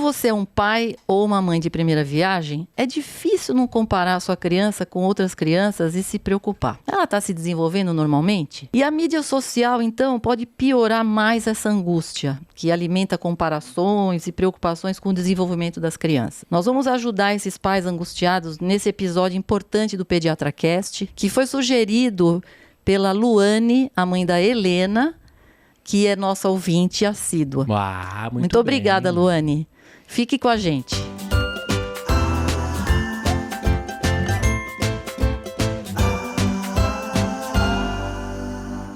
você é um pai ou uma mãe de primeira viagem, é difícil não comparar a sua criança com outras crianças e se preocupar. Ela está se desenvolvendo normalmente? E a mídia social, então, pode piorar mais essa angústia, que alimenta comparações e preocupações com o desenvolvimento das crianças. Nós vamos ajudar esses pais angustiados nesse episódio importante do PediatraCast, que foi sugerido pela Luane, a mãe da Helena, que é nossa ouvinte assídua. Muito obrigada, Luane. Fique com a gente.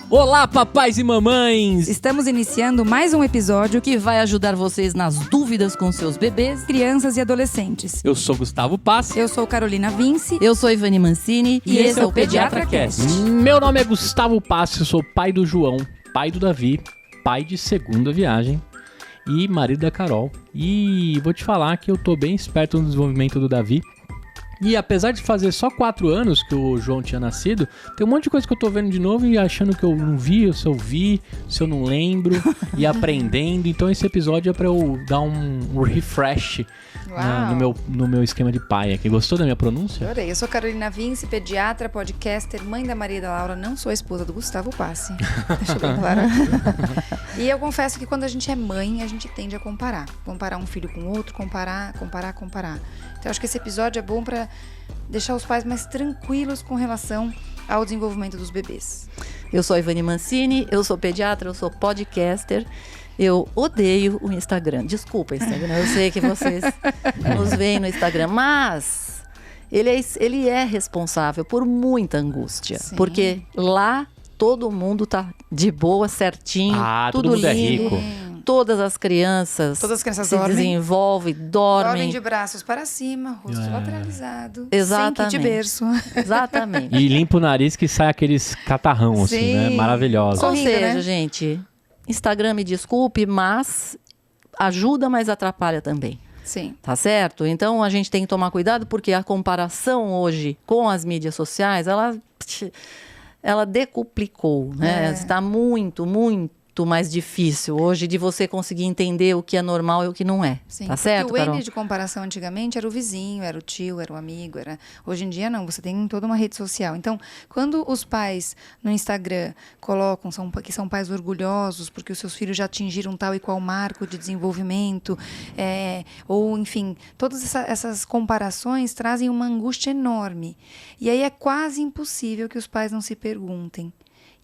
Olá, papais e mamães! Estamos iniciando mais um episódio Que vai ajudar vocês nas dúvidas com seus bebês, crianças e adolescentes. Eu sou Gustavo Passi. Eu sou Carolina Vince. Eu sou Ivani Mancini e esse é o PediatraCast. Meu nome é Gustavo Passi, eu sou pai do João, pai do Davi, pai de segunda viagem e marido da Carol. E vou te falar que eu tô bem esperto no desenvolvimento do Davi. E apesar de fazer só 4 anos que o João tinha nascido, tem um monte de coisa que eu tô vendo de novo e achando que eu não vi, ou se eu vi, se eu não lembro, e aprendendo. Então esse episódio é pra eu dar um refresh no meu esquema de pai aqui. Gostou da minha pronúncia? Adorei. Eu sou Carolina Vince, pediatra, podcaster, mãe da Maria da Laura, não sou a esposa do Gustavo Passi. Deixa bem claro. E eu confesso que quando a gente é mãe, a gente tende a comparar. Comparar um filho com outro, comparar. Então acho que esse episódio é bom para deixar os pais mais tranquilos com relação ao desenvolvimento dos bebês. Eu sou a Ivani Mancini, eu sou pediatra, eu sou podcaster. Eu odeio o Instagram. Desculpa, Instagram, eu sei que vocês nos veem no Instagram, mas ele é responsável por muita angústia. Sim. Porque lá todo mundo tá de boa, certinho, tudo lindo. É rico. Todas as crianças se desenvolvem, dormem de braços para cima, rosto lateralizado, exatamente. Sem kit de berço. Exatamente. E limpa o nariz que sai aqueles catarrão, assim, né? Maravilhoso. Ou seja, gente, Instagram, me desculpe, mas ajuda, mas atrapalha também. Sim. Tá certo? Então a gente tem que tomar cuidado, porque a comparação hoje com as mídias sociais, ela decuplicou, né? Está muito mais difícil hoje de você conseguir entender o que é normal e o que não é. Sim, tá certo, o Carol? N de comparação antigamente era o vizinho, era o tio, era o amigo. Hoje em dia não, você tem toda uma rede social. Então, quando os pais no Instagram colocam que são pais orgulhosos porque os seus filhos já atingiram tal e qual marco de desenvolvimento, ou enfim, todas essas comparações trazem uma angústia enorme. E aí é quase impossível que os pais não se perguntem: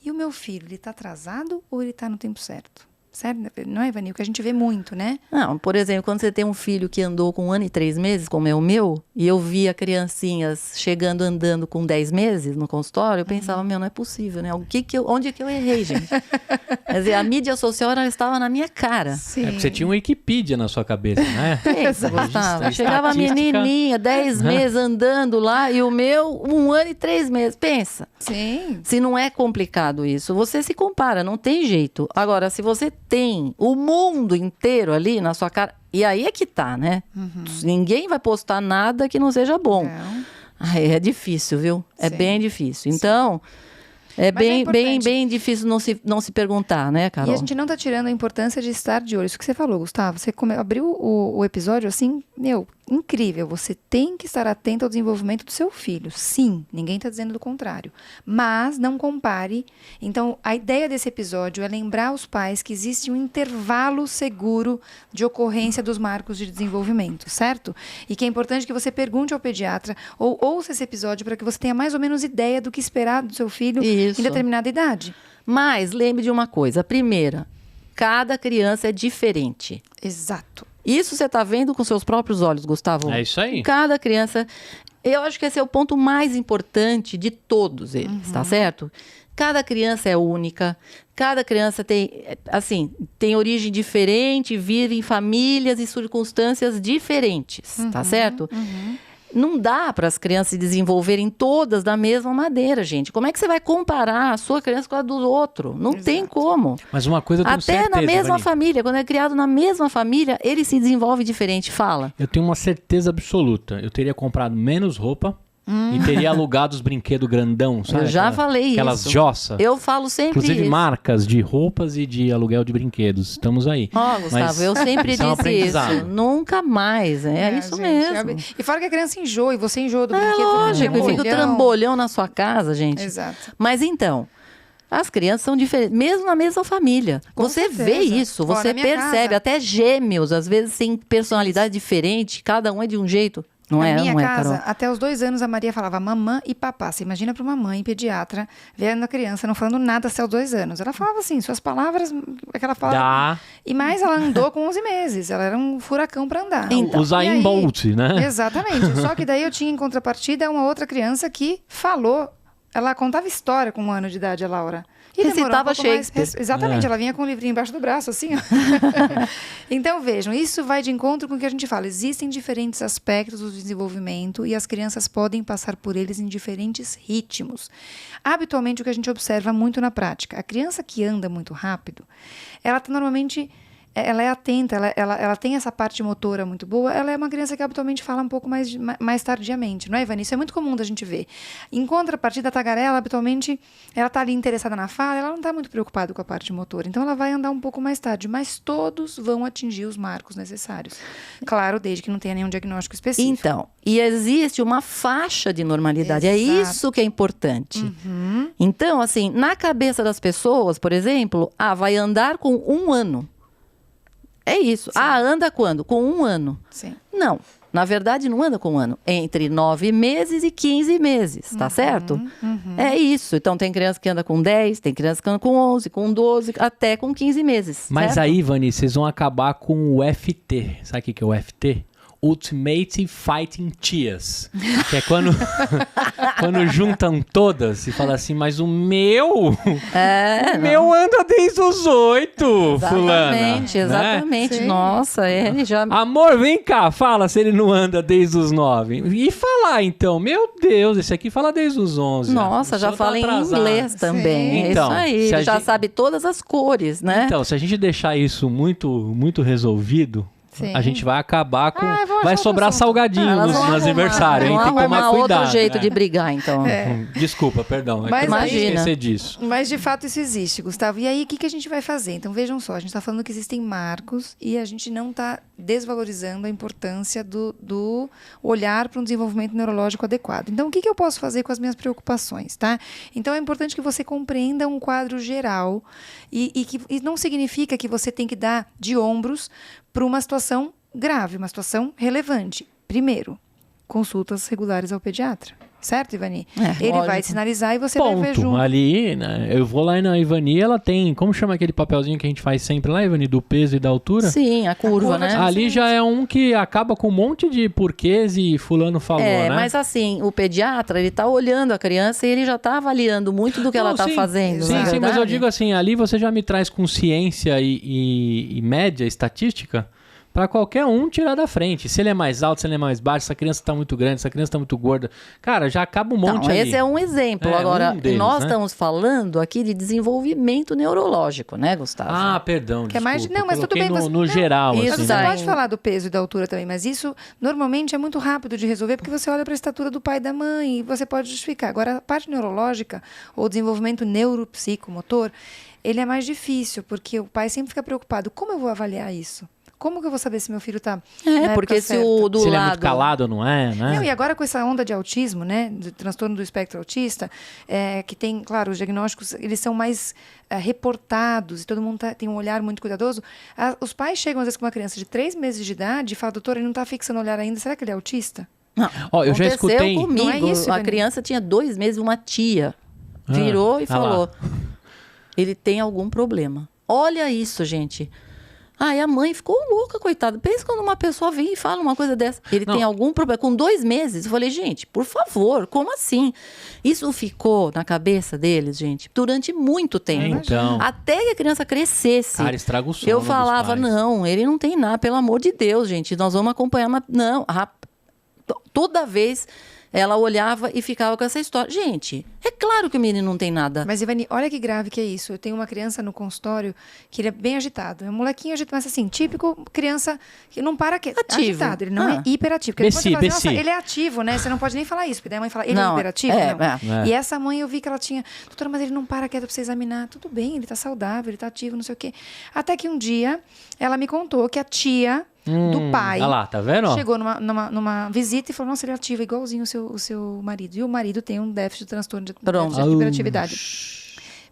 e o meu filho, ele está atrasado ou ele está no tempo certo? Certo? Não é, Ivani? O que a gente vê muito, né? Não, por exemplo, quando você tem um filho que andou com 1 ano e 3 meses, como é o meu, e eu via criancinhas chegando andando com 10 meses no consultório, eu pensava, não é possível, né? Onde que eu errei, gente? Quer dizer, a mídia social ela estava na minha cara. Sim. É porque você tinha um Wikipedia na sua cabeça, né? Pensa, Gustavo. Chegava a menininha, 10 meses andando lá, e o meu, 1 ano e 3 meses. Pensa. Sim. Se não é complicado isso, você se compara, não tem jeito. Agora, se você tem o mundo inteiro ali na sua cara, e aí é que tá, né? Ninguém vai postar nada que não seja bom. Não. Ai, é difícil, viu? É Sim. bem difícil. Então, é bem difícil não se perguntar, né, Carol? E a gente não tá tirando a importância de estar de olho. Isso que você falou, Gustavo. Você abriu o episódio assim, incrível. Você tem que estar atento ao desenvolvimento do seu filho. Sim, ninguém tá dizendo do contrário. Mas não compare. Então, a ideia desse episódio é lembrar aos pais que existe um intervalo seguro de ocorrência dos marcos de desenvolvimento, certo? E que é importante que você pergunte ao pediatra ou ouça esse episódio para que você tenha mais ou menos ideia do que esperar do seu filho em determinada idade. Mas lembre de uma coisa. Primeira, cada criança é diferente. Exato. Isso você está vendo com seus próprios olhos, Gustavo. É isso aí. Cada criança... Eu acho que esse é o ponto mais importante de todos eles, tá certo? Cada criança é única. Cada criança tem origem diferente, vive em famílias e circunstâncias diferentes, tá certo? Não dá para as crianças se desenvolverem todas da mesma maneira, gente. Como é que você vai comparar a sua criança com a do outro? Não tem como. Mas uma coisa eu tenho certeza, Até na mesma Ivani. família, quando é criado na mesma família, ele se desenvolve diferente. Fala. Eu tenho uma certeza absoluta. Eu teria comprado menos roupa E teria alugado os brinquedos grandão, sabe? Eu já falei aquelas isso. jossa. Eu falo sempre Inclusive isso. marcas de roupas e de aluguel de brinquedos. Estamos aí. Ó, Gustavo, eu sempre isso é um disse isso. aprendizado. Nunca mais. É isso gente, mesmo. E fora que a criança enjoa, e você enjoa do É brinquedo. lógico, e fica o trambolhão. trambolhão na sua casa, gente. Exato. Mas então, as crianças são diferentes, mesmo na mesma família. Com Você vê certeza. isso, Ó, você na minha percebe. casa- Até gêmeos, às vezes, têm personalidade diferente, cada um é de um jeito. Não Na é, minha não é, casa, Carol? até os 2 anos, a Maria falava mamã e papá. Você imagina para uma mãe pediatra vendo a criança não falando nada até os 2 anos. Ela falava assim, suas palavras, aquela palavra. Dá. E mais, ela andou com 11 meses. Ela era um furacão para andar. Então, O Zayn e aí- Bolt, né? Exatamente. Só que daí eu tinha em contrapartida uma outra criança que falou. Ela contava história com 1 ano de idade, a Laura. E demorou Recitava pouco mais. Shakespeare. Exatamente, É. ela vinha com um livrinho embaixo do braço, assim, ó. Então, vejam, isso vai de encontro com o que a gente fala. Existem diferentes aspectos do desenvolvimento e as crianças podem passar por eles em diferentes ritmos. Habitualmente, o que a gente observa muito na prática, a criança que anda muito rápido, ela tá normalmente... Ela é atenta, ela tem essa parte motora muito boa, ela é uma criança que habitualmente fala um pouco mais tardiamente, não é, Ivani? Isso é muito comum da gente ver. Em contrapartida, a tagarela, habitualmente, ela está ali interessada na fala, ela não está muito preocupada com a parte motora, então ela vai andar um pouco mais tarde, mas todos vão atingir os marcos necessários. Claro, desde que não tenha nenhum diagnóstico específico. Então, e existe uma faixa de normalidade. É Exato. isso que é importante. Então, assim, na cabeça das pessoas, por exemplo, vai andar com 1 ano. É isso. Anda quando? Com 1 ano. Sim. Não. Na verdade, não anda com 1 ano. Entre 9 meses e 15 meses, tá certo? É isso. Então, tem criança que anda com 10, tem criança que anda com 11, com 12, até com 15 meses. Mas certo? aí, Vani, vocês vão acabar com o FT. Sabe o que é o FT? Ultimate Fighting Tias. Que é quando, quando juntam todas e fala assim, mas o meu anda desde os 8, fulana. Exatamente, né? exatamente. Sim. Nossa, ele já... Amor, vem cá, fala se ele não anda desde os 9. E falar então, meu Deus, esse aqui fala desde os 11. Nossa, O já senhor tá fala em atrasado. inglês também. Sim. É Então, isso aí. se a Ele já gente- sabe todas as cores, né? Então, se a gente deixar isso muito resolvido, Sim. a gente vai acabar com... Ah, eu vou achar vai outro sobrar assunto. salgadinho Elas no vão aniversário, hein? Vamos Tem que tomar arrumar cuidado. outro jeito né? de brigar, então. Desculpa, perdão. É Mas que eu não imagina. esquecer disso. Mas de fato isso existe, Gustavo. E aí o que a gente vai fazer? Então vejam só, a gente está falando que existem marcos e a gente não está desvalorizando a importância do olhar para um desenvolvimento neurológico adequado. Então o que eu posso fazer com as minhas preocupações, tá? Então é importante que você compreenda um quadro geral e não significa que você tem que dar de ombros para uma situação grave, uma situação relevante. Primeiro, consultas regulares ao pediatra. Certo, Ivani? Ele vai lógico. sinalizar e você vai ver Ponto. junto. Ali, né, eu vou lá na Ivani, ela tem... Como chama aquele papelzinho que a gente faz sempre lá, Ivani? Do peso e da altura? Sim, a curva, curva né? de- Ali já é um que acaba com um monte de porquês e fulano falou, né? Mas assim, o pediatra, ele tá olhando a criança e ele já tá avaliando muito do que ela Não, tá sim, fazendo, Sim, não é sim, mas eu verdade? digo assim, ali você já me traz com ciência e média, estatística, para qualquer um tirar da frente. Se ele é mais alto, se ele é mais baixo, se a criança tá muito grande, se a criança tá muito gorda. Cara, já acaba um monte Então, ali. esse é um exemplo. É, Agora, um deles, nós né? estamos falando aqui de desenvolvimento neurológico, né, Gustavo? Ah, perdão, Que é mais- desculpa. não, mas tudo Coloquei bem, no, você- no não, geral, isso Mas assim. você daí. pode falar do peso e da altura também, mas isso normalmente é muito rápido de resolver porque você olha para a estatura do pai e da mãe e você pode justificar. Agora, a parte neurológica ou desenvolvimento neuropsicomotor, ele é mais difícil porque o pai sempre fica preocupado. Como eu vou avaliar isso? Como que eu vou saber se meu filho está porque se o do Se ele é lado... muito calado ou não é, né? Não, e agora com essa onda de autismo, né, do transtorno do espectro autista, que tem, claro, os diagnósticos, eles são mais reportados e todo mundo tem um olhar muito cuidadoso. Os pais chegam às vezes com uma criança de 3 meses de idade e falam, doutor, ele não está fixando o olhar ainda, será que ele é autista? Não, Ó, eu já aconteceu escutei- comigo. Não é isso, a Ivani? criança tinha 2 meses, uma tia virou e lá. falou, ele tem algum problema. Olha isso, gente. E a mãe ficou louca, coitada. Pensa quando uma pessoa vem e fala uma coisa dessa. Ele Não. tem algum problema. Com 2 meses, eu falei, gente, por favor, como assim? Isso ficou na cabeça deles, gente, durante muito tempo. Então, Até que a criança crescesse. cara, estraga o sono Eu dos falava, pais. não, ele não tem nada, pelo amor de Deus, gente. Nós vamos acompanhar. Não, toda vez ela olhava e ficava com essa história. Gente, é claro que o menino não tem nada. Mas, Ivani, olha que grave que é isso. Eu tenho uma criança no consultório que ele é bem agitado. É um molequinho agitado, mas assim, típico criança que não para que Ativo. agitado. Ele não é hiperativo. Porque depois você fala assim, nossa, ele é ativo, né? Você não pode nem falar isso. Porque daí a mãe fala, ele é hiperativo? Não. E essa mãe, eu vi que ela tinha, doutora, mas ele não para quieto pra você examinar. Tudo bem, ele tá saudável, ele tá ativo, não sei o quê. Até que um dia, ela me contou que a tia do pai olha lá, tá vendo? chegou numa visita e falou, nossa, ele é ativo, igualzinho o seu marido. E o marido tem um déficit de transtorno de hiperatividade.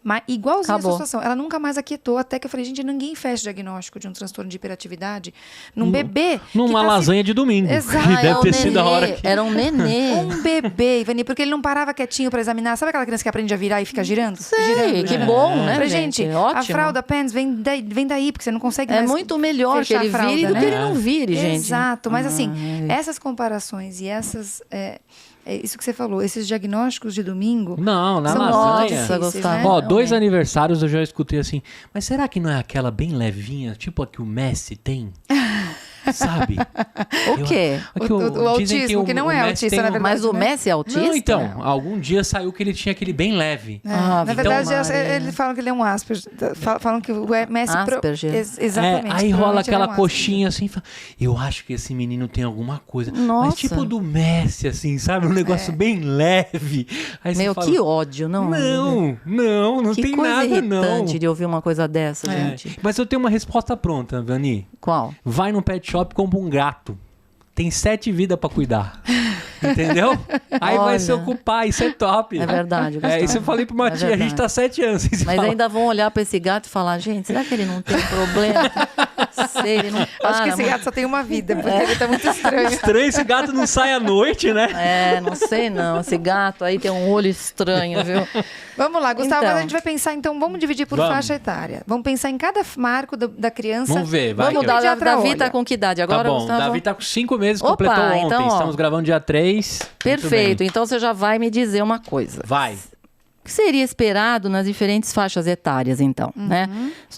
Mas igualzinho essa situação. Ela nunca mais aquietou, até que eu falei, gente, ninguém faz diagnóstico de um transtorno de hiperatividade num bebê. Numa lasanha de domingo. Exato. Que deve ter sido a hora que... Era um nenê. Um bebê, Ivani, porque ele não parava quietinho pra examinar. Sabe aquela criança que aprende a virar e fica girando? Sei, que bom, né, Falei, gente? a Ótimo. fralda pens vem daí, porque você não consegue mais muito melhor que ele fechar a fralda, vire do né? que ele não vire, gente. Exato, mas assim, essas comparações e essas... É isso que você falou, esses diagnósticos de domingo... Não, na são lasanha. muito difíceis, né? Ó, 2 aniversários eu já escutei assim, mas será que não é aquela bem levinha, tipo a que o Messi tem? Sabe? O quê? O autismo, que não é autista, na verdade. Mas o Messi é autista? Não, então, algum dia saiu que ele tinha aquele bem leve. Na verdade, Maria. eles falam que ele é um Asperger. Falam que o Messi... Asperger. Exatamente. Aí rola provavelmente ele é aquela um coxinha assim, eu acho que esse menino tem alguma coisa. Nossa. Mas tipo do Messi, assim, sabe? Um negócio bem leve. Aí você Meu, fala, que ódio, não? Não que tem coisa nada, não. irritante de ouvir uma coisa dessa, gente. Mas eu tenho uma resposta pronta, Vani. Qual? Vai no pet shop e compra um gato. Tem 7 vidas pra cuidar. Entendeu? Aí vai se ocupar, isso é top. É verdade, Gustavo. Isso eu falei pro Matias, a gente tá 7 anos. Sem se Mas falar. ainda vão olhar pra esse gato e falar, gente, será que ele não tem problema? Sei, ele não para. Acho que esse gato só tem uma vida, porque ele tá muito estranho. Estranho, esse gato não sai à noite, né? Não sei não. Esse gato aí tem um olho estranho, viu? Vamos lá, Gustavo, Então. mas a gente vai pensar, então, vamos dividir por faixa etária. Vamos pensar em cada marco da criança. Vamos ver, vai. Vamos que dar, eu- Davi tá com que idade agora, Tá bom, Gustavo? Davi tá com 5 meses, Opa, completou ontem. então, ó. Estamos gravando dia 3. Perfeito, então você já vai me dizer uma coisa. Vai. O que seria esperado nas diferentes faixas etárias, então, né?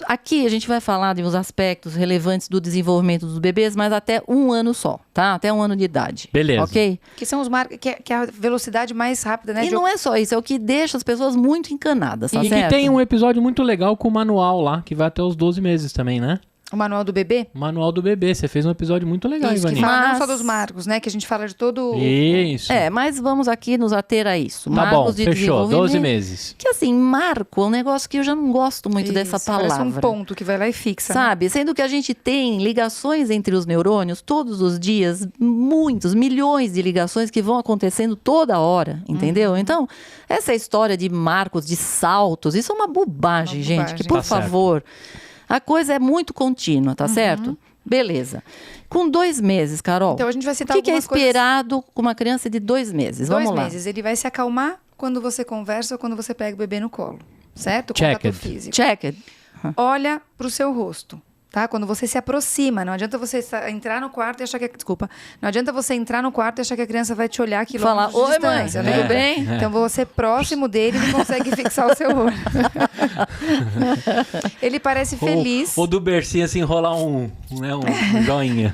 Aqui a gente vai falar de uns aspectos relevantes do desenvolvimento dos bebês, mas até 1 ano só, tá? Até 1 ano de idade. Beleza. Ok? Que são os marcos, que é a velocidade mais rápida, né? E não é só isso, é o que deixa as pessoas muito encanadas, tá E certo? que tem um episódio muito legal com o manual lá, que vai até os 12 meses também, né? O manual do bebê. O manual do bebê. Você fez um episódio muito legal, Isso, que Ivani. fala não Mas- só dos marcos, né? Que a gente fala de todo... Isso. Mas vamos aqui nos ater a isso. Tá Marcos bom, de fechou. 12 desenvolvimento. meses. Que assim, marco é um negócio que eu já não gosto muito dessa Isso, palavra. parece um ponto que vai lá e fixa. Né? Sabe? Sendo que a gente tem ligações entre os neurônios todos os dias, muitos, milhões de ligações que vão acontecendo toda hora, entendeu? Então, essa história de marcos, de saltos, isso é uma bobagem, Uma gente. bobagem. Que, por Tá certo. favor, a coisa é muito contínua, tá certo? Beleza. Com 2 meses, Carol, Então a gente vai o citar que é algumas coisas. esperado com uma criança de 2 meses? 2 Vamos lá. meses. Ele vai se acalmar quando você conversa ou quando você pega o bebê no colo. Certo? Checked. Contato físico. Check it. Olha pro seu rosto. Tá? Quando você se aproxima, não adianta você entrar no quarto e achar que... Desculpa. Não adianta você entrar no quarto e achar que a criança vai te olhar Falar, quilômetros de oi mãe, distância. tudo né? bem? Então você próximo dele, ele consegue fixar o seu olho. Ele parece feliz. Ou do bercinho assim, rolar um joinha.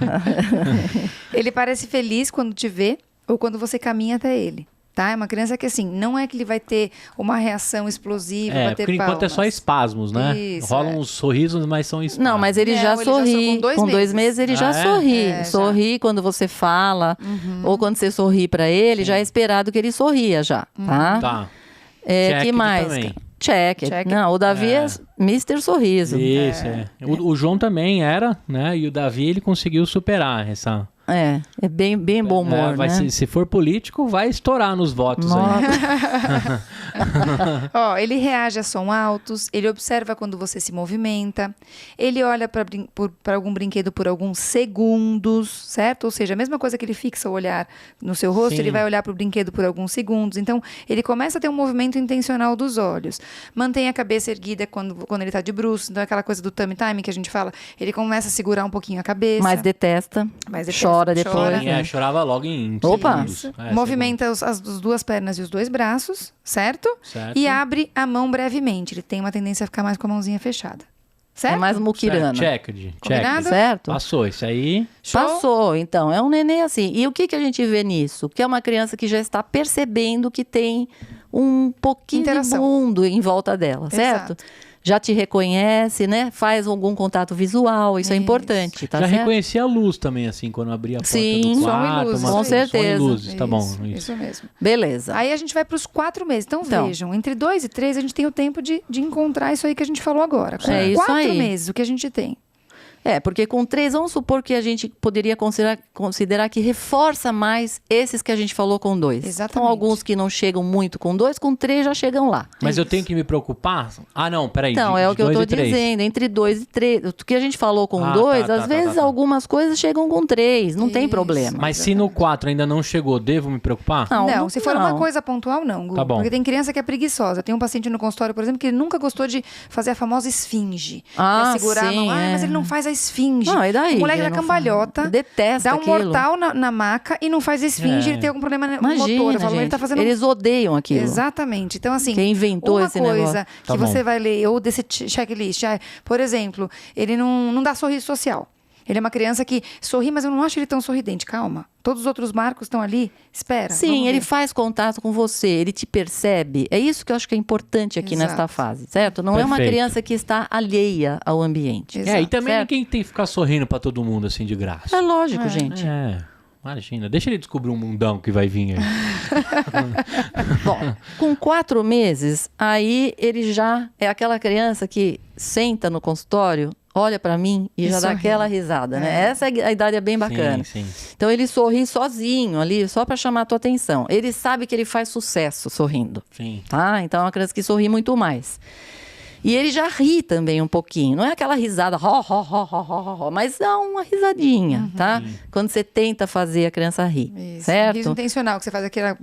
Ele parece feliz quando te vê ou quando você caminha até ele. Tá? É uma criança que, assim, não é que ele vai ter uma reação explosiva, bater por enquanto é só palmas. espasmos, né? Isso, Rolam uns sorrisos, mas são espasmos. Não, mas ele Não, já ele já sorri. com 2 Com 2 meses. meses ele já Ah, é? sorri. É, já. Sorri quando você fala. Ou quando você sorri pra ele, já é esperado que ele sorria já, tá? Tá. Que Check mais? também. Check. Check. Não, o Davi é Mr. Sorriso. Isso, é. O João também era, né? E o Davi, ele conseguiu superar essa... É bem bom humor, vai né? se for político, vai estourar nos votos aí. Nossa. Ó, ele reage a som altos, ele observa quando você se movimenta, ele olha para algum brinquedo por alguns segundos, certo? Ou seja, a mesma coisa que ele fixa o olhar no seu rosto, Sim. ele vai olhar para o brinquedo por alguns segundos. Então, ele começa a ter um movimento intencional dos olhos. Mantém a cabeça erguida quando ele está de bruços. Então, aquela coisa do tummy time que a gente fala, ele começa a segurar um pouquinho a cabeça. Mas detesta. Chora depois. chora. Sim, chorava logo em Opa. segundos. Movimenta as 2 pernas e os 2 braços, certo? Certo. E abre a mão brevemente. Ele tem uma tendência a ficar mais com a mãozinha fechada. Certo? É mais muquirana. Check. Combinado? Certo? Passou, isso aí. Show? Passou, então. É um nenê assim. E o que a gente vê nisso? Que é uma criança que já está percebendo que tem um pouquinho Interação. de mundo em volta dela, certo? Exato. Já te reconhece, né? Faz algum contato visual, isso é Isso. importante, tá Já certo? reconhecia a luz também, assim, quando abria a porta Sim. do Som e quarto. luzes, uma- com som e certeza. luzes, tá bom. Isso mesmo. Beleza. Aí a gente vai para os 4 meses. Então, Então. vejam, entre 2 e 3 a gente tem o tempo de encontrar isso aí que a gente falou agora. Com É isso 4 aí. meses, o que a gente tem? Porque com 3, vamos supor que a gente poderia considerar que reforça mais esses que a gente falou com 2. Exatamente. Então, alguns que não chegam muito com 2, com 3 já chegam lá. Mas eu tenho que me preocupar? Ah, não, peraí. Então, é o que eu tô dizendo, entre 2 e 3. O que a gente falou com Ah, 2, tá, às tá, vezes tá. algumas coisas chegam com 3, não tem Isso. problema. Mas se no 4 ainda não chegou, devo me preocupar? Não, Se for uma coisa pontual, não, Gu. Tá bom. Porque tem criança que é preguiçosa. Tem um paciente no consultório, por exemplo, que ele nunca gostou de fazer a famosa esfinge. Ah, Que é segurar a sim, mão. Ah, é. mas ele não faz a esfinge. Não, e daí? O moleque Ele da não cambalhota, faz. Detesta dá um aquilo. mortal na maca e não faz a esfinge, ele tem algum problema no Imagina, motor. Eu falo, gente, ele tá fazendo eles odeiam aquilo. Exatamente. Então, assim, Quem inventou uma esse coisa negócio? que Tá bom. você vai ler, ou desse checklist, por exemplo, ele não dá sorriso social. Ele é uma criança que sorri, mas eu não acho ele tão sorridente. Calma. Todos os outros marcos estão ali. Espera. Sim, vamos ele ver. faz contato com você, ele te percebe. É isso que eu acho que é importante aqui Exato. nesta fase, certo? Não é uma Perfeito. criança que está alheia ao ambiente. Exato. E também Certo. ninguém tem que ficar sorrindo pra todo mundo, assim, de graça. É lógico, gente. Imagina. Deixa ele descobrir um mundão que vai vir aí. Bom, com 4 meses, aí ele já é aquela criança que senta no consultório, olha pra mim e já dá sorri. aquela risada, né? Essa a idade é bem bacana. Sim. Então ele sorri sozinho ali, só pra chamar a tua atenção. Ele sabe que ele faz sucesso sorrindo, Sim. tá? Então é uma criança que sorri muito mais. E ele já ri também um pouquinho. Não é aquela risada, mas dá uma risadinha, tá? Quando você tenta fazer a criança rir, Isso. certo? Riso intencional, que você faz aquela...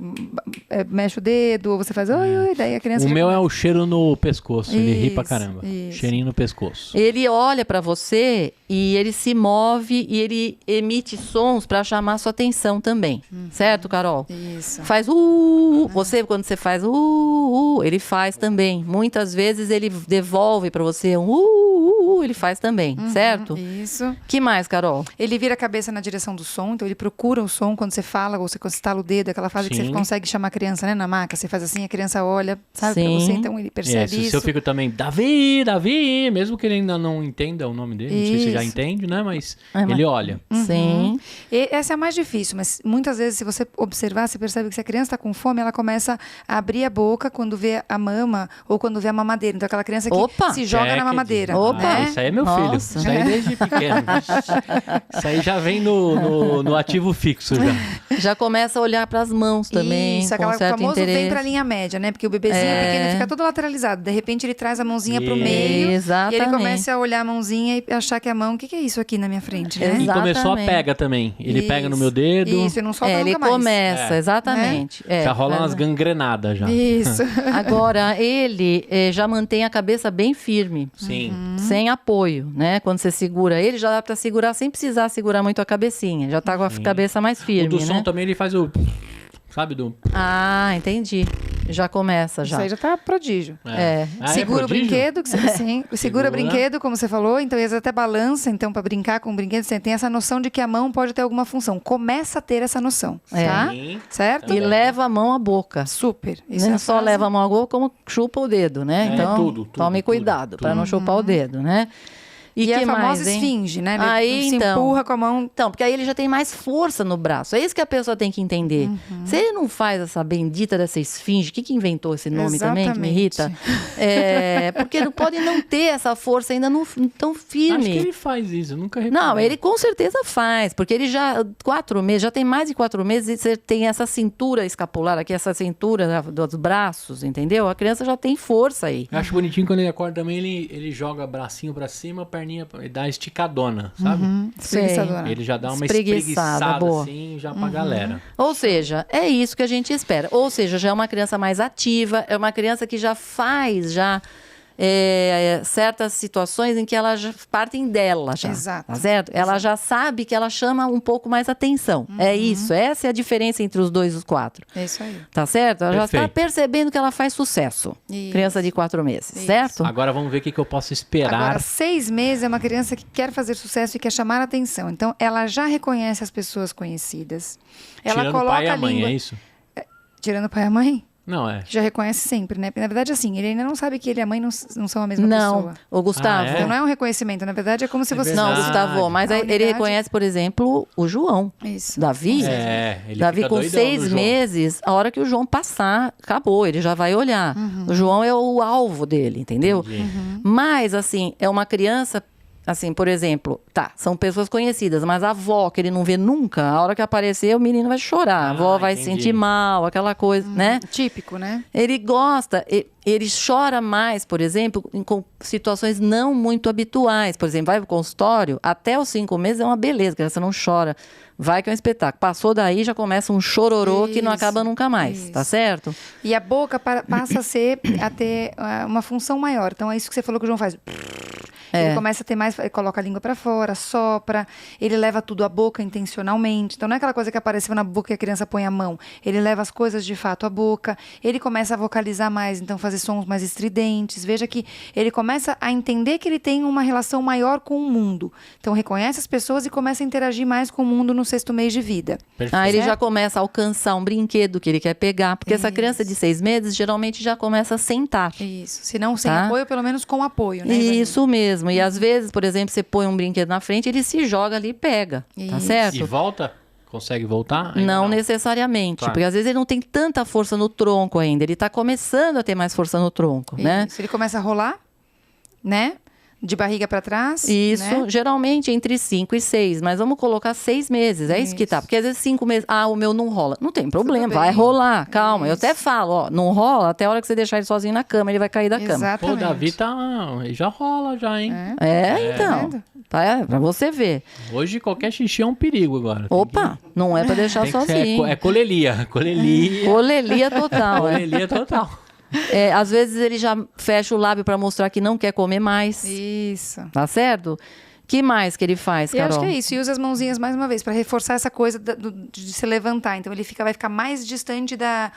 mexe o dedo, ou você faz... Oi, daí a criança... O já meu é começa. o cheiro no pescoço. Ele ri pra Isso, caramba. isso. Cheirinho no pescoço. Ele olha pra você e ele se move e ele emite sons pra chamar sua atenção também. Certo, Carol? Isso. Faz você quando você faz ele faz também. Muitas vezes ele devolve pra você um ele faz também, certo? Isso. Que mais, Carol? Ele vira a cabeça na direção do som, então ele procura o som quando você fala, ou você quando você estala o dedo, aquela fase que Sim. você consegue chamar a criança, né, na maca, você faz assim, a criança olha, sabe, pra Sim. você, então ele percebe Se isso. eu fico também, Davi, mesmo que ele ainda não entenda o nome dele, não sei se você já Isso. entende, né? Mas É, mas- ele olha. Sim. E essa é a mais difícil, mas muitas vezes, se você observar, você percebe que se a criança está com fome, ela começa a abrir a boca quando vê a mama ou quando vê a mamadeira. Então, aquela criança que Opa! se joga na Check. mamadeira. Opa! Né? Isso aí é meu filho. Nossa. Isso aí desde pequeno. Isso aí já vem no ativo fixo já. Já começa a olhar pras mãos também, Isso, com aquela certo famoso interesse. vem pra linha média, né? Porque o bebezinho pequeno fica todo lateralizado. De repente ele traz a mãozinha pro meio Exatamente. e ele começa a olhar a mãozinha e achar que é a mão, o que é isso aqui na minha frente, né? E começou a Exatamente. pega também. Ele pega no Isso. meu dedo. Isso, e não solta Ele nunca mais. começa, É. exatamente. Já rola umas gangrenadas já. Isso. Agora, ele já mantém a cabeça bem firme, Sim. sem apoio, né? Quando você segura ele, já dá pra segurar sem precisar segurar muito a cabecinha. Já tá com a cabeça mais O firme, do né? som também ele faz o... Sabe do... Ah, entendi. Já começa, já. Isso aí já tá prodígio. É. Ah, Segura o prodígio? brinquedo, que você, sim, segura Segura. o brinquedo, como você falou, então eles até balança, então para brincar com o brinquedo, você tem essa noção de que a mão pode ter alguma função. Começa a ter essa noção, É. tá? Sim. Certo? E leva a mão à boca. Super. Isso Não é a só frase. leva a mão à boca, como chupa o dedo, né? É, Então, tudo, tome cuidado para não chupar o dedo, né? E que é a famosa mais, hein? esfinge, né? Ele Aí, se então. empurra com a mão. Então, porque aí ele já tem mais força no braço. É isso que a pessoa tem que entender. Se ele não faz essa bendita dessa esfinge, que inventou esse nome também, que me irrita? Porque não pode não ter essa força ainda tão firme. Acho que ele faz isso, eu nunca reparei. Não, ele com certeza faz, porque ele já, 4 meses, já tem mais de 4 meses, e você tem essa cintura escapular aqui, essa cintura dos braços, entendeu? A criança já tem força aí. Eu acho bonitinho quando ele acorda também, ele joga bracinho pra cima, perninha, ele dá esticadona, sabe? Espreguiçadora. Ele já dá uma Espreguiçada, espreguiçada boa. assim, já pra galera. Ou seja, é isso que a gente espera. Ou seja, já é uma criança mais ativa, é uma criança que já faz, certas situações em que elas já partem dela já. Exato. Tá certo? Ela já sabe que ela chama um pouco mais atenção. É isso. Essa é a diferença entre os 2 e os 4. É isso aí. Tá certo? Ela já está Perfeito. percebendo que ela faz sucesso. Isso. Criança de 4 meses, Isso. certo? Agora vamos ver o que eu posso esperar. Agora, 6 meses é uma criança que quer fazer sucesso e quer chamar a atenção. Então, ela já reconhece as pessoas conhecidas. Ela Tirando o coloca pai e a a mãe, língua. é isso? Tirando o pai e a mãe? Não, é. Já reconhece sempre, né? Porque, na verdade, assim, ele ainda não sabe que ele e a mãe não são a mesma Não, pessoa. o Gustavo. Ah, é? Então, não é um reconhecimento. Na verdade, é como se você... Não, verdade. Gustavo, mas A aí ele unidade- reconhece, por exemplo, o João. Isso. Davi. Ele Davi fica com doidão 6 no João. meses, a hora que o João passar, acabou, ele já vai olhar. O João é o alvo dele, entendeu? Entendi. Mas, assim, é uma criança, assim, por exemplo, são pessoas conhecidas, mas a avó, que ele não vê nunca, a hora que aparecer, o menino vai chorar, a avó vai se entendi. sentir mal, aquela coisa, né? Típico, né? Ele gosta, ele chora mais, por exemplo, em situações não muito habituais. Por exemplo, vai pro consultório, até os 5 meses é uma beleza, a criança não chora. Vai que é um espetáculo. Passou daí, já começa um chororô que não Isso, acaba nunca mais, tá isso. certo? E a boca passa a ter uma função maior. Então, é isso que você falou que o João faz. Ele começa a ter mais, ele coloca a língua pra fora, sopra, ele leva tudo à boca intencionalmente. Então não é aquela coisa que apareceu na boca e a criança põe a mão. Ele leva as coisas de fato à boca, ele começa a vocalizar mais, então fazer sons mais estridentes. Veja que ele começa a entender que ele tem uma relação maior com o mundo. Então reconhece as pessoas e começa a interagir mais com o mundo no 6º mês de vida. Perfeito. Aí ele já Certo? começa a alcançar um brinquedo que ele quer pegar, porque essa criança de 6 meses geralmente já começa a sentar. Isso. Se não sem Tá. apoio, pelo menos com apoio, né? Isso mesmo. E às vezes, por exemplo, você põe um brinquedo na frente, ele se joga ali e pega. Tá Isso. certo? E volta? Consegue voltar? Ainda Não necessariamente, Tá. porque às vezes ele não tem tanta força no tronco ainda, ele tá começando a ter mais força no tronco, né? Isso. Ele começa a rolar, né? De barriga pra trás. Isso, né? geralmente entre 5 e 6, mas vamos colocar 6 meses, é isso que tá. Isso. Porque às vezes 5 meses, o meu não rola. Não tem problema, bem. vai rolar, calma. Eu Isso. até falo, ó, não rola, até a hora que você deixar ele sozinho na cama, ele vai cair da cama. Pô, o Exatamente. Davi já rola já, hein? Então, vendo? pra você ver. Hoje qualquer xixi é um perigo agora. Opa, não é pra deixar Tem que ser- sozinho. é colelia. Colelia. Colelia total, é. Colelia total. Às vezes ele já fecha o lábio pra mostrar que não quer comer mais, Isso. tá certo? Que mais que ele faz, Eu Carol? acho que é isso. E usa as mãozinhas mais uma vez para reforçar essa coisa de se levantar. Então ele vai ficar mais distante da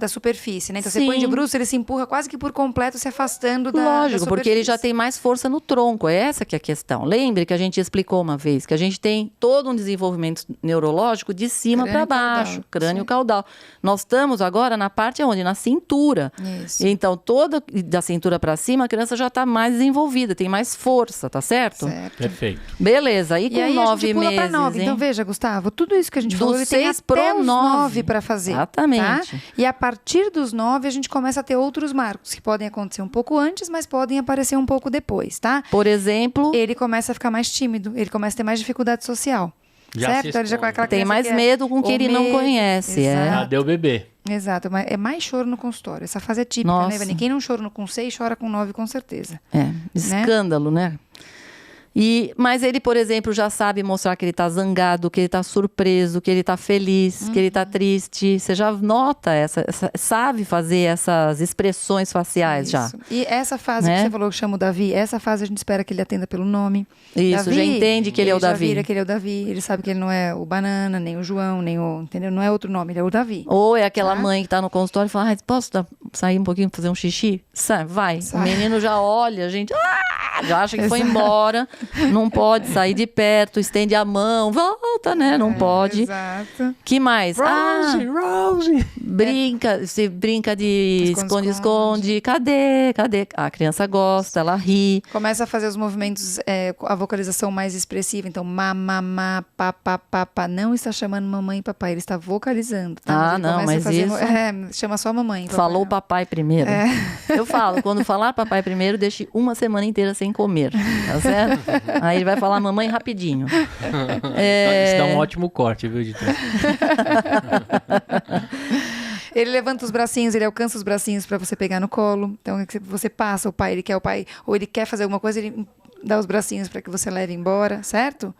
superfície, né? Então você Sim. põe de bruços, ele se empurra quase que por completo, se afastando da Lógico, porque ele já superfície. tem mais força no tronco. É essa que é a questão. Lembre que a gente explicou uma vez que a gente tem todo um desenvolvimento neurológico de cima para Crânio baixo, caudal, crânio sim. caudal. Nós estamos agora na parte onde? Na cintura. Isso. Então, toda da cintura para cima, a criança já está mais desenvolvida, tem mais força, tá certo? Certo. Perfeito. Beleza, e com E aí 9 a gente pula meses, para 9. hein? Então veja, Gustavo, tudo isso que a gente Do falou, ele tem 6 até pro os 9. 9 para fazer. Exatamente. Tá? E a partir dos 9 a gente começa a ter outros marcos que podem acontecer um pouco antes, mas podem aparecer um pouco depois, tá? Por exemplo, Ele começa a ficar mais tímido, ele começa a ter mais dificuldade social. Já certo? se Então ele já com expõe. aquela tem criança mais que medo com o que ou ele não medo. conhece. Exato. Cadê o bebê? Exato, mas é mais choro no consultório. Essa fase é típica, Nossa. né, Vani? Quem não chora com 6, chora com 9, com certeza. Escândalo, né? Mas ele, por exemplo, já sabe mostrar que ele tá zangado, que ele tá surpreso, que ele tá feliz, que ele tá triste. Você já nota sabe fazer essas expressões faciais já. Isso. E essa fase Né? que você falou que chama o Davi, essa fase a gente espera que ele atenda pelo nome. Isso, Davi, já entende que ele é o já Davi. vira que ele é o Davi. Ele sabe que ele não é o Banana, nem o João, nem o... Entendeu? Não é outro nome, ele é o Davi. Ou é aquela Tá. mãe que tá no consultório e fala, posso sair um pouquinho pra fazer um xixi? Vai. Sai. O menino já olha, a gente já acha que foi embora, não pode sair de perto, estende a mão, volta, né? Não pode. Exato. Que mais? Rose! Se brinca de Esconde-esconde. esconde-esconde. Cadê? A criança gosta, ela ri. Começa a fazer os movimentos, a vocalização mais expressiva. Então, mamá, papá. Não está chamando mamãe e papai, ele está vocalizando. Tá? Ele Não, começa a mas fazer isso... chama só mamãe. e papai. Falou o papai primeiro. Eu falo, quando falar papai primeiro, deixe uma semana inteira sem comer, tá certo? Aí ele vai falar mamãe rapidinho. Isso dá um ótimo corte, viu, editor? Ele levanta os bracinhos, ele alcança os bracinhos para você pegar no colo. Então, você passa, ele quer o pai, ou ele quer fazer alguma coisa, ele dá os bracinhos para que você leve embora, certo?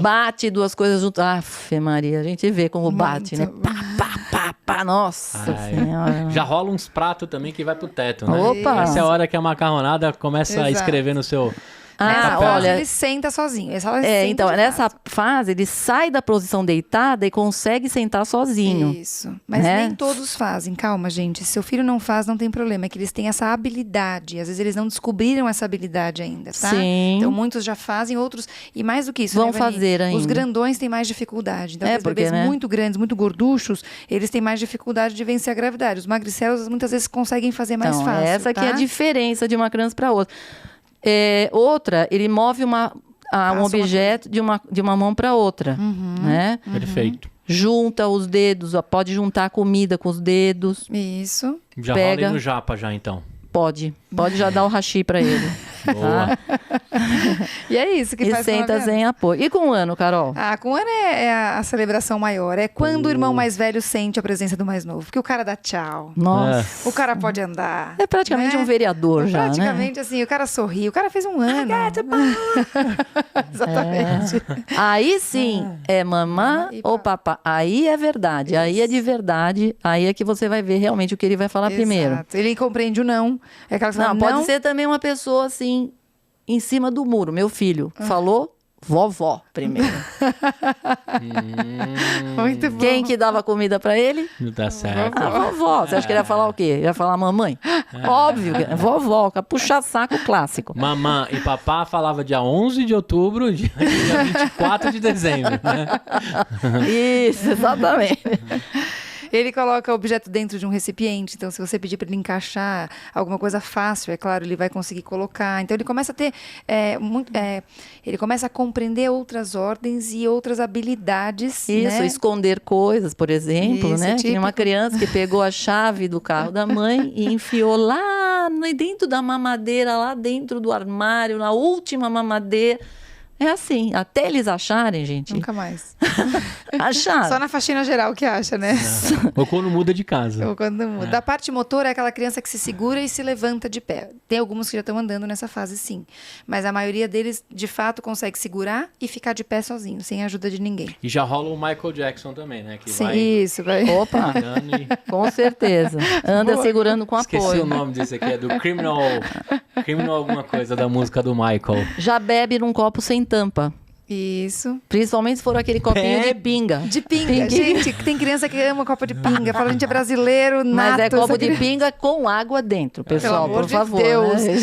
Bate duas coisas juntas. Aff, Maria, a gente vê como bate, né? Muito. Pá, pá, pá, pá, nossa Ai, senhora. já rola uns pratos também que vai pro teto, né? Opa! Essa é a hora que a macarronada começa a Exato. escrever no seu... Nessa Ah, fase, olha, ele senta sozinho. Ela é, senta então, de nessa fato. fase, ele sai da posição deitada e consegue sentar sozinho. Isso. Mas né? nem todos fazem. Calma, gente. Se seu filho não faz, não tem problema. É que eles têm essa habilidade. Às vezes eles não descobriram essa habilidade ainda, tá? Sim. Então muitos já fazem, outros... E mais do que isso, Vão né, Vani? fazer ainda. Os grandões têm mais dificuldade. Então, É, aqueles porque, bebês né? muito grandes, muito gorduchos, eles têm mais dificuldade de vencer a gravidade. Os magricelos, muitas vezes, conseguem fazer mais Então, fácil, essa que tá? é a diferença de uma criança para outra. Outra, ele move um uma objeto de uma mão para outra, né? Perfeito. Junta os dedos, ó, pode juntar a comida com os dedos, Isso. Já Pega. rola aí no japa já, então. pode já dar o hashi para ele. Boa. E é isso que E faz com senta 9 anos. em apoio. E com um ano, Carol? Ah, com o ano é a celebração maior. É quando o irmão mais velho sente a presença do mais novo. Porque o cara dá tchau. Nossa. O cara pode andar. É praticamente né? um vereador É já, né? praticamente assim, o cara sorri. O cara fez um ano. Exatamente. Aí sim, é mamã E ou papá. Aí é verdade, aí é de verdade. Aí é que você vai ver realmente o que ele vai falar primeiro. Exato. Ele compreende o não. É aquela que você Não, fala, pode ser também uma pessoa assim, em cima do muro. Meu filho falou vovó primeiro. Muito bom. Quem que dava comida pra ele? Não tá certo. A vovó. Você acha que ele ia falar o quê? Ele ia falar mamãe? Óbvio, que é vovó, puxa-saco clássico. Mamã e papá falava dia 11 de outubro, dia 24 de dezembro, né? Isso, exatamente. Ele coloca o objeto dentro de um recipiente, então se você pedir para ele encaixar alguma coisa fácil, é claro, ele vai conseguir colocar. Então ele começa a ter ele começa a compreender outras ordens e outras habilidades. Isso, né? esconder coisas, por exemplo, Isso, né? Tinha uma típico. criança que pegou a chave do carro da mãe e enfiou lá dentro da mamadeira, lá dentro do armário, na última mamadeira. É assim, até eles acharem, gente. Nunca mais. Acharam. Só na faxina geral que acha, né? Ou quando muda de casa. Ou quando muda. Da parte motora é aquela criança que se segura e se levanta de pé. Tem alguns que já estão andando nessa fase, sim. Mas a maioria deles, de fato, consegue segurar e ficar de pé sozinho, sem a ajuda de ninguém. E já rola o Michael Jackson também, né? Que Sim, vai isso, vai. Opa, andando e... com certeza. Anda Boa. segurando com Esqueci apoio. o nome desse aqui, é do Criminal alguma coisa da música do Michael. Já bebe num copo sem tampa. Isso. Principalmente se for aquele copinho de Bebe. pinga. De pinga. Gente, tem criança que ama copo de pinga. Fala, a gente é brasileiro, Mas nato. é copo essa de criança. pinga com água dentro, pessoal, Pelo amor por de favor. Deus. né?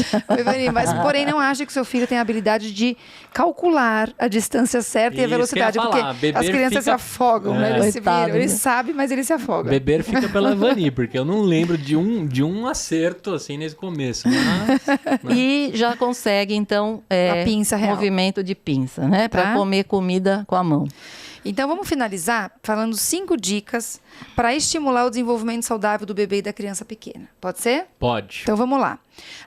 Oi, mas, porém, não acha que seu filho tem a habilidade de calcular a distância certa e a Isso velocidade. que eu ia falar, Porque beber as crianças se fica- afogam, né? É. Eles se Coitado, viram. Ele né? sabe, mas ele se afoga. Beber fica pela Vani, porque eu não lembro de um acerto assim nesse começo. Mas... E já consegue, então, A pinça real. movimento de pinça, né? Para Tá. comer comida com a mão. Então, vamos finalizar falando 5 dicas para estimular o desenvolvimento saudável do bebê e da criança pequena. Pode ser? Pode. Então, vamos lá.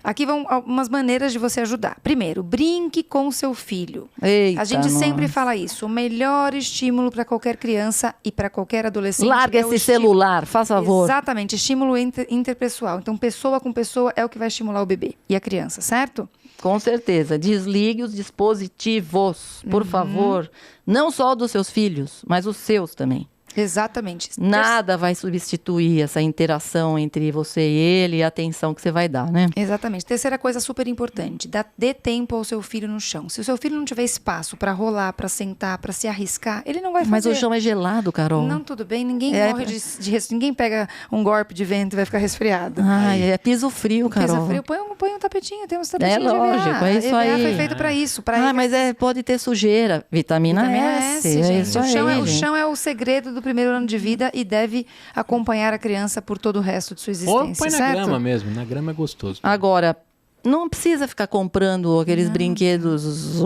Aqui vão algumas maneiras de você ajudar. Primeiro, brinque com o seu filho. Eita, A gente nossa. sempre fala isso. O melhor estímulo para qualquer criança e para qualquer adolescente Larga é o esse estímulo. celular, faz favor. Exatamente, estímulo interpessoal. Então, pessoa com pessoa é o que vai estimular o bebê e a criança, certo? Com certeza. Desligue os dispositivos, por favor. Não só dos seus filhos, mas os seus também. Exatamente. Nada vai substituir essa interação entre você e ele e a atenção que você vai dar, né? Exatamente. Terceira coisa super importante, dê tempo ao seu filho no chão. Se o seu filho não tiver espaço para rolar, para sentar, para se arriscar, ele não vai fazer. Mas o chão é gelado, Carol. Não, tudo bem. Ninguém É. morre ninguém pega um golpe de vento e vai ficar resfriado. Ai, é piso frio, Carol. Piso frio, põe um tapetinho, tem uns tapetinhos de lógico, EVA. é isso EVA aí. foi feito para isso. Ah, mas pode pode ter sujeira. Vitamina S, é gente. isso O aí, chão, o gente. chão é o segredo do primeiro ano de vida e deve acompanhar a criança por todo o resto de sua Ou existência, põe na certo? grama mesmo. Na grama é gostoso. Agora, não precisa ficar comprando aqueles brinquedos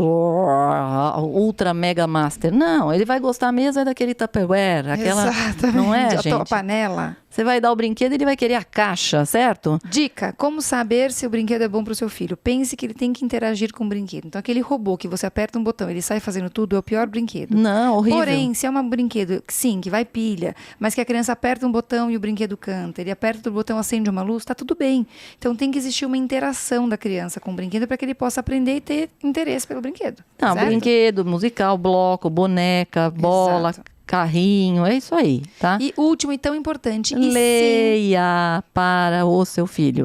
ultra mega master. Não, ele vai gostar mesmo é daquele Tupperware, aquela, Exatamente. não é, A gente? panela. Você vai dar o brinquedo, ele vai querer a caixa, certo? Dica: como saber se o brinquedo é bom para o seu filho? Pense que ele tem que interagir com o brinquedo. Então, aquele robô que você aperta um botão, ele sai fazendo tudo, é o pior brinquedo. Não, horrível. Porém, se é um brinquedo, sim, que vai pilha, mas que a criança aperta um botão e o brinquedo canta, ele aperta outro botão, acende uma luz, tá tudo bem. Então, tem que existir uma interação da criança com o brinquedo para que ele possa aprender e ter interesse pelo brinquedo. Não, certo? brinquedo, musical, bloco, boneca, bola, Exato. carrinho, é isso aí, tá? E último e tão importante. Leia para o seu filho.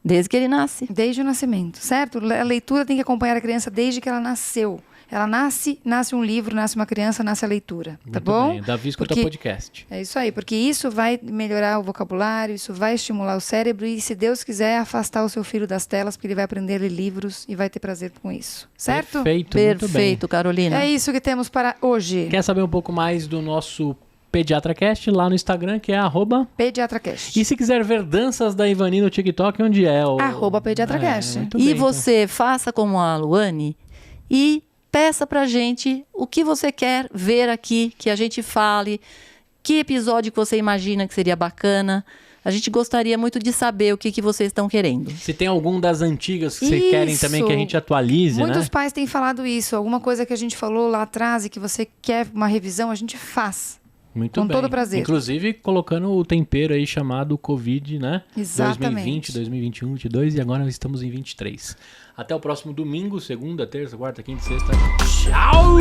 Desde que ele nasce. Desde o nascimento, certo? A leitura tem que acompanhar a criança desde que ela nasceu. Ela nasce um livro, nasce uma criança, nasce a leitura, tá Muito bom? bem. Davi escuta podcast. É isso aí, porque isso vai melhorar o vocabulário, isso vai estimular o cérebro e, se Deus quiser, afastar o seu filho das telas, porque ele vai aprender a ler livros e vai ter prazer com isso, certo? Perfeito, muito bem. Perfeito, Carolina. É isso que temos para hoje. Quer saber um pouco mais do nosso PediatraCast lá no Instagram, que é @PediatraCast. E se quiser ver danças da Ivani no TikTok, onde é? @PediatraCast. Muito E bem, você faça como a Luane e peça pra gente o que você quer ver aqui, que a gente fale, que episódio que você imagina que seria bacana. A gente gostaria muito de saber o que vocês estão querendo. Se tem algum das antigas que vocês querem também que a gente atualize, Muitos né? pais têm falado isso. Alguma coisa que a gente falou lá atrás e que você quer uma revisão, a gente faz. Muito Com bem. todo prazer. Inclusive, colocando o tempero aí chamado Covid, né? Exatamente. 2020, 2021, 2022 e agora estamos em 23. Até o próximo domingo, segunda, terça, quarta, quinta, sexta. Tchau!